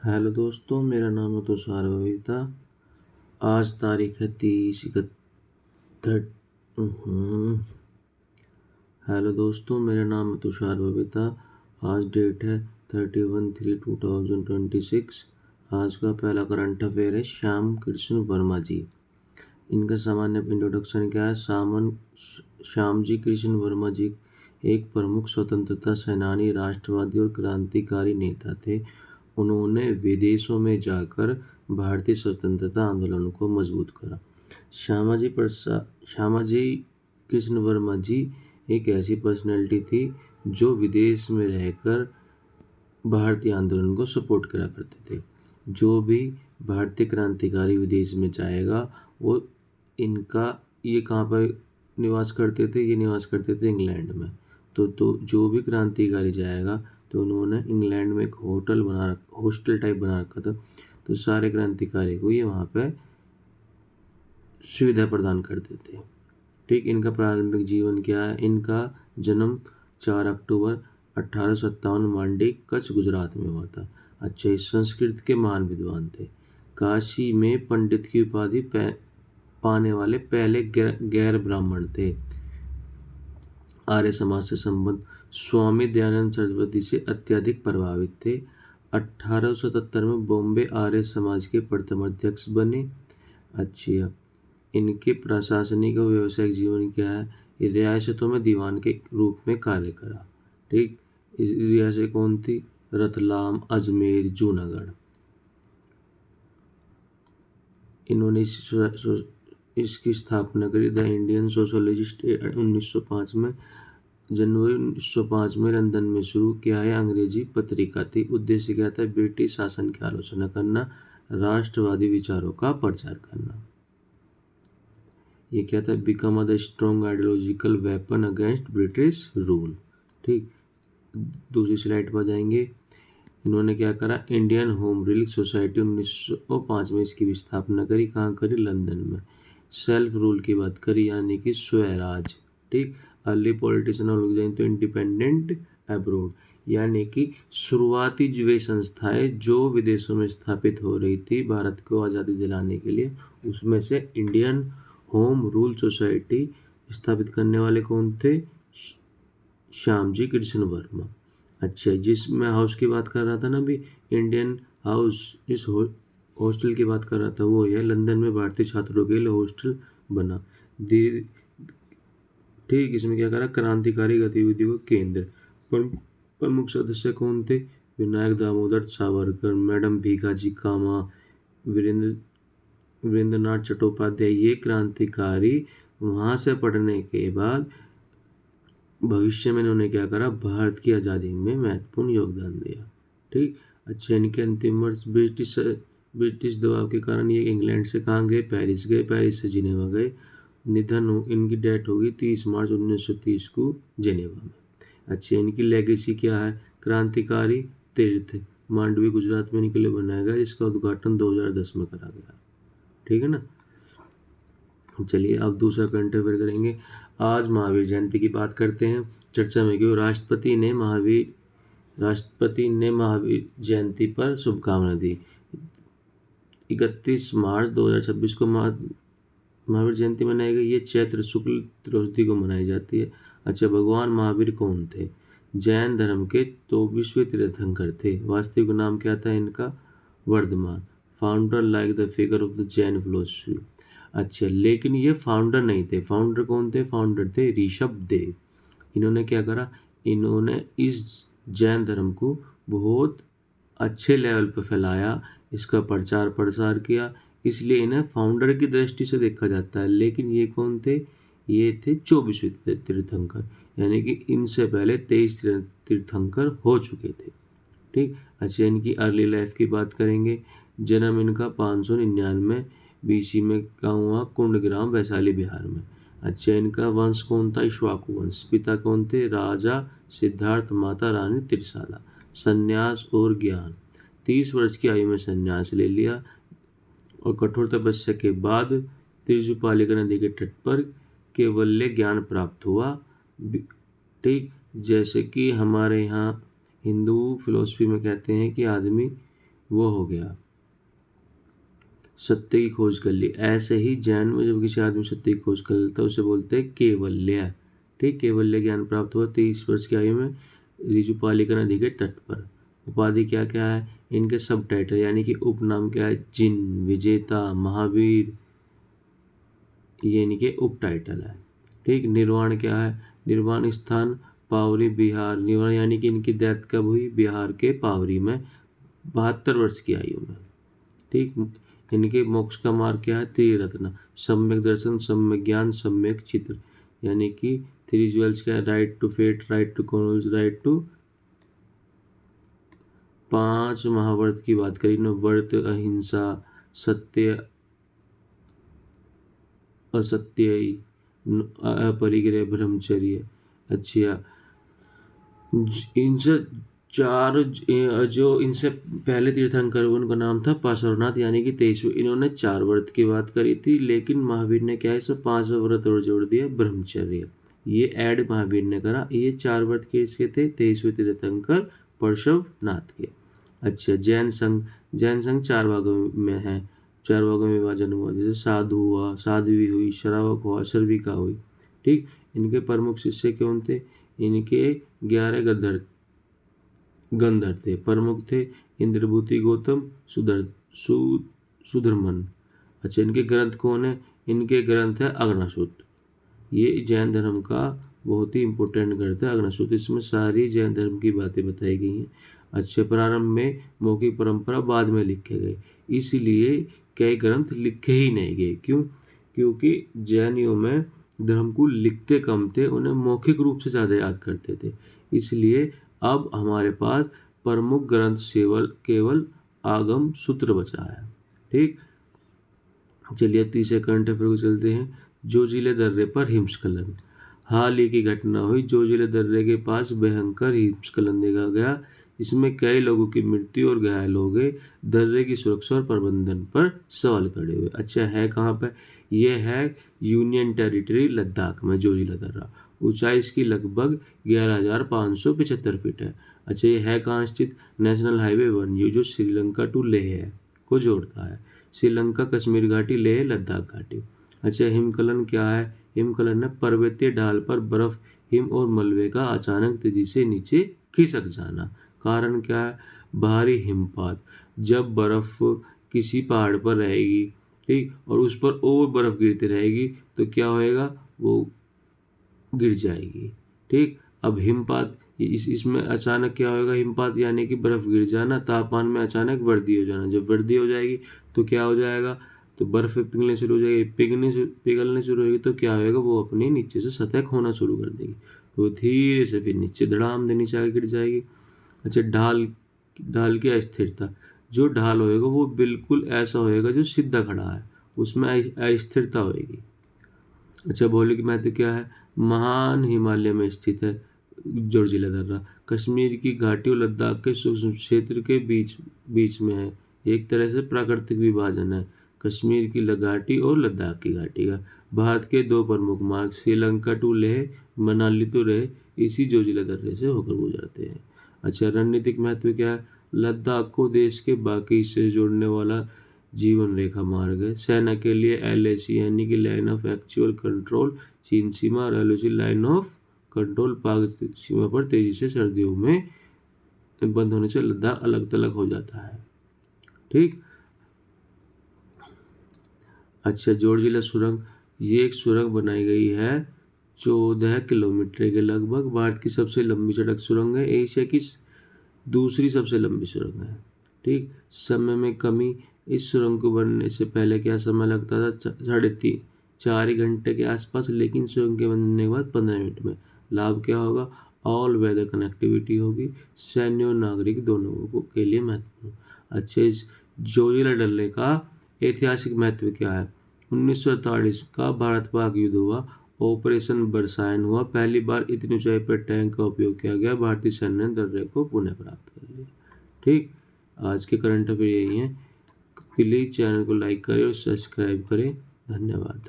Hello दोस्तों, मेरा नाम है तुषार बबीता। आज तारीख है 30 हेलो दोस्तों, मेरा नाम है तुषार बबीता। आज डेट है 31/3/2026। आज का पहला करंट अफेयर है श्याम कृष्ण वर्मा जी। इनका सामान्य इंट्रोडक्शन क्या है? श्याम जी कृष्ण वर्मा जी एक प्रमुख स्वतंत्रता सेनानी, राष्ट्रवादी और क्रांतिकारी नेता थे। उन्होंने विदेशों में जाकर भारतीय स्वतंत्रता आंदोलन को मजबूत करा। श्यामाजी कृष्ण वर्मा जी एक ऐसी पर्सनैलिटी थी जो विदेश में रहकर भारतीय आंदोलन को सपोर्ट करा करते थे। जो भी भारतीय क्रांतिकारी विदेश में जाएगा वो ये कहाँ पर निवास करते थे? ये निवास करते थे इंग्लैंड में। तो जो भी क्रांतिकारी जाएगा तो उन्होंने इंग्लैंड में एक हॉस्टल टाइप बना रखा था। तो सारे क्रांतिकारी को ये वहाँ पे सुविधा प्रदान करते थे। ठीक, इनका प्रारंभिक जीवन क्या है? इनका जन्म 4 अक्टूबर 1857 मांडी, कच्छ, गुजरात में हुआ था। अच्छा, इस संस्कृत के महान विद्वान थे। काशी में पंडित की उपाधि पाने वाले पहले गैर ब्राह्मण थे। आर्य समाज से संबंध स्वामी दयानंद सरस्वती से अत्यधिक प्रभावित थे। 1877 में बॉम्बे आर्य समाज के प्रथम अध्यक्ष बने। अच्छा, इनके प्रशासनिक और व्यावसायिक जीवन क्या है? रियासतों में दीवान के रूप में कार्य करा। ठीक, इस रियासत कौन थी? रतलाम, अजमेर, जूनागढ़। इन्होंने इसकी स्थापना करी। द इंडियन सोशलिस्ट 1905 में, जनवरी 1905 में लंदन में शुरू किया है। अंग्रेजी पत्रिका थी। उद्देश्य क्या था? ब्रिटिश शासन की आलोचना करना, राष्ट्रवादी विचारों का प्रचार करना। ये क्या था? Become the strong ideological weapon against British rule. ठीक, दूसरी स्लाइड पर जाएंगे। इन्होंने क्या करा? इंडियन होम रूल सोसाइटी 1905 में इसकी भी स्थापना करी। कहाँ करी? लंदन में। सेल्फ रूल की बात करी, यानी कि स्वराज। ठीक, अर्ली पॉलिटिशियन ऑर्गेनाइजेशन तो इंडिपेंडेंट अब्रोड, यानी कि शुरुआती जो वे संस्थाएं जो विदेशों में स्थापित हो रही थी भारत को आज़ादी दिलाने के लिए, उसमें से इंडियन होम रूल सोसाइटी स्थापित करने वाले कौन थे? श्याम जी कृष्ण वर्मा। अच्छा, जिसमें हाउस की बात कर रहा था ना अभी, इंडियन हाउस, जिस हॉस्टल की बात कर रहा था वो है लंदन में भारतीय छात्रों के लिए हॉस्टल बना। ठीक, इसमें क्या करा? क्रांतिकारी गतिविधियों का केंद्र। प्रमुख सदस्य कौन थे? विनायक दामोदर सावरकर, मैडम भीखाजी कामा, वीरेंद्रनाथ चट्टोपाध्याय। ये क्रांतिकारी वहाँ से पढ़ने के बाद भविष्य में इन्होंने क्या करा? भारत की आज़ादी में महत्वपूर्ण योगदान दिया। ठीक, अच्छा, इनके अंतिम वर्ष ब्रिटिश दबाव के कारण ये इंग्लैंड से कहाँ गए? पेरिस गए। पेरिस से जिनेवा गए। इनकी डेथ होगी 30 मार्च 1930 को जिनेवा में। अच्छा, इनकी लेगेसी क्या है? क्रांतिकारी तीर्थ मांडवी गुजरात में इनके लिए बनाया गया, जिसका उद्घाटन 2010 में करा गया। ठीक है ना। चलिए अब दूसरा करंट अफेयर करेंगे। आज महावीर जयंती की बात करते हैं। चर्चा में क्यों? राष्ट्रपति ने महावीर जयंती पर शुभकामना दी। 31 मार्च 2026 को महावीर जयंती मनाई गई। ये चैत्र शुक्ल त्रयोदशी को मनाई जाती है। अच्छा, भगवान महावीर कौन थे? जैन धर्म के 24वें तीर्थंकर थे। वास्तविक नाम क्या था इनका? Vardhaman. Founder like the figure of the Jain philosophy. अच्छा, लेकिन ये फाउंडर नहीं थे। फाउंडर कौन थे? फाउंडर थे ऋषभ देव। इन्होंने क्या करा? इन्होंने इस जैन धर्म को बहुत अच्छे लेवल पर फैलाया, इसका प्रचार प्रसार किया, इसलिए इन्हें फाउंडर की दृष्टि से देखा जाता है। लेकिन ये कौन थे? ये थे 24वें तीर्थंकर, यानी कि इनसे पहले 23 तीर्थंकर हो चुके थे। ठीक, अच्छा, इनकी अर्ली लाइफ की बात करेंगे। जन्म इनका 599 BC में कहाँ हुआ? कुंडग्राम, वैशाली, बिहार में। अच्छा, इनका वंश कौन था? इक्ष्वाकु वंश। पिता कौन थे? राजा सिद्धार्थ, माता रानी त्रिशाला। संन्यास और ज्ञान। 30 वर्ष की आयु में संन्यास ले लिया और कठोर तपस्या के बाद तिरजुपालिका नदी के तट पर केवल्य ज्ञान प्राप्त हुआ। ठीक, जैसे कि हमारे यहाँ हिंदू फिलोसफी में कहते हैं कि आदमी वो हो गया सत्य की खोज कर ली। ऐसे ही जैन में जब किसी आदमी सत्य की खोज कर लेता है उसे बोलते हैं केवल्य। ठीक, केवल्य ज्ञान प्राप्त हुआ 23 वर्ष की आयु में ऋजुपालिका नदी के तट पर। उपाधि क्या क्या है इनके, सब टाइटल यानी कि उपनाम क्या है, जिन, विजेता, महावीर, ये इनके उप टाइटल है। ठीक, निर्वाण क्या है, निर्वाण स्थान पावरी बिहार, निर्वाण यानी कि इनकी डेथ कब हुई, बिहार के पावरी में 72 वर्ष की आयु में। ठीक, इनके मोक्ष का मार्ग क्या है, त्रिरत्न, सम्यक दर्शन, सम्यक ज्ञान, सम्यक चित्र, यानी कि थ्री ज्वेल्स क्या है, right to faith, right to कॉन्स, राइट टू 5 महाव्रत की बात करी ना, व्रत, अहिंसा, सत्य, असत्य, अपरिग्रह, ब्रह्मचर्य। अच्छा, इनसे चार जो इनसे पहले तीर्थंकर हुए उनका नाम था पार्श्वनाथ, यानी कि 23वें। इन्होंने 4 व्रत की बात करी थी, लेकिन महावीर ने क्या है इसमें 5वां व्रत और जोड़ दिया, ब्रह्मचर्य। ये ऐड महावीर ने करा। ये 4 व्रत किसके थे, 23वें तीर्थंकर पार्श्वनाथ के। अच्छा, जैन संघ, जैन संघ 4 भागों में है, 4 भागों में विभाजन हुआ, जैसे साधु हुआ, साध्वी हुई, श्रावक हुआ, सर्विका हुई। ठीक, इनके प्रमुख शिष्य कौन थे, इनके 11 गंधर्व थे। प्रमुख थे इंद्रभूति गौतम, सुधर्मन। अच्छा, इनके ग्रंथ कौन है, इनके ग्रंथ है अग्नसूत्र। ये जैन धर्म का बहुत ही इंपॉर्टेंट ग्रंथ है अग्नसूत्र। इसमें सारी जैन धर्म की बातें बताई गई हैं। अच्छे, प्रारंभ में मौखिक परंपरा, बाद में लिखे गए, इसलिए कई ग्रंथ लिखे ही नहीं गए। क्यों, क्योंकि जैनियों में धर्म को लिखते कम थे, उन्हें मौखिक रूप से ज़्यादा याद करते थे। इसलिए अब हमारे पास प्रमुख ग्रंथ सेवल केवल आगम सूत्र बचा है। ठीक, चलिए तीसरे करंट अफेयर को चलते हैं। जोजिले दर्रे पर हिमस्खलन, हाल ही की घटना हुई, जोजिले दर्रे के पास भयंकर हिमस्खलन देखा गया। इसमें कई लोगों की मृत्यु और घायल हो गए। दर्रे की सुरक्षा और प्रबंधन पर सवाल खड़े हुए। अच्छा, है कहाँ पर, यह है यूनियन टेरिटरी लद्दाख में जोजिला दर्रा। ऊंचाई इसकी लगभग 11,575 फीट है। अच्छा, ये है कहाँ स्थित, नेशनल हाईवे 1, ये जो श्रीलंका टू लेह है को जोड़ता है। श्रीलंका, कश्मीर घाटी, लेह, लद्दाख घाटी। अच्छा, हिमकलन क्या है, हिमकलन है पर्वतीय ढाल पर बर्फ, हिम और मलबे का अचानक तेजी से नीचे खिसक जाना। कारण क्या है, भारी हिमपात। जब बर्फ किसी पहाड़ पर रहेगी, ठीक, और उस पर और बर्फ गिरती रहेगी तो क्या होएगा, वो गिर जाएगी। ठीक, अब हिमपात, इसमें अचानक क्या होगा, हिमपात यानी कि बर्फ गिर जाना, तापमान में अचानक वृद्धि हो जाना। जब वृद्धि हो जाएगी तो क्या हो जाएगा, तो बर्फ पिघलने शुरू हो जाएगी, पिघलने शुरू होगी तो क्या होएगा, वो अपनी नीचे से सतह खोना शुरू कर देगी, तो धीरे से फिर नीचे धड़ाम से नीचे आके गिर जाएगी। अच्छा, ढाल, ढाल की अस्थिरता, जो ढाल होएगा वो बिल्कुल ऐसा होएगा जो सीधा खड़ा है, उसमें अस्थिरता होएगी। अच्छा, भौगोलिक महत्व क्या है, महान हिमालय में स्थित है जोजिला दर्रा, कश्मीर की घाटी और लद्दाख के सूक्ष्म क्षेत्र के बीच बीच में है। एक तरह से प्राकृतिक विभाजन है कश्मीर की घाटी और लद्दाख की घाटी का। भारत के 2 प्रमुख मार्ग, श्रीलंका टू लेह, मनाली टू लेह, इसी जोजिला दर्रे से होकर गुजरते हैं। अच्छा, रणनीतिक महत्व क्या है, लद्दाख को देश के बाकी हिस्से से जोड़ने वाला जीवन रेखा मार्ग है। सेना के लिए LAC यानी कि लाइन ऑफ एक्चुअल कंट्रोल, चीन सीमा, और LOC लाइन ऑफ कंट्रोल पाक सीमा पर तेजी से सर्दियों में बंद होने से लद्दाख अलग थलग हो जाता है। ठीक, अच्छा, जोड़जिला सुरंग, ये एक सुरंग बनाई गई है 14 किलोमीटर के लगभग। भारत की सबसे लंबी सड़क सुरंग है, एशिया की दूसरी सबसे लंबी सुरंग है। ठीक, समय में कमी, इस सुरंग को बनने से पहले क्या समय लगता था, 4 घंटे के आसपास, लेकिन सुरंग के बनने के बाद 15 मिनट में। लाभ क्या होगा, ऑल वेदर कनेक्टिविटी होगी, सैन्य और नागरिक दोनों को के लिए महत्वपूर्ण। अच्छा, इस जोजिला डल्ले का ऐतिहासिक महत्व क्या है, 1948 का भारत पाक युद्ध हुआ, ऑपरेशन बरसायन हुआ, पहली बार इतनी ऊंचाई पर टैंक का उपयोग किया गया, भारतीय सैन्य ने दर्रे को पुनः प्राप्त कर लिया। ठीक, आज के करंट अफेयर यही हैं। प्लीज़ चैनल को लाइक करें और सब्सक्राइब करें। धन्यवाद।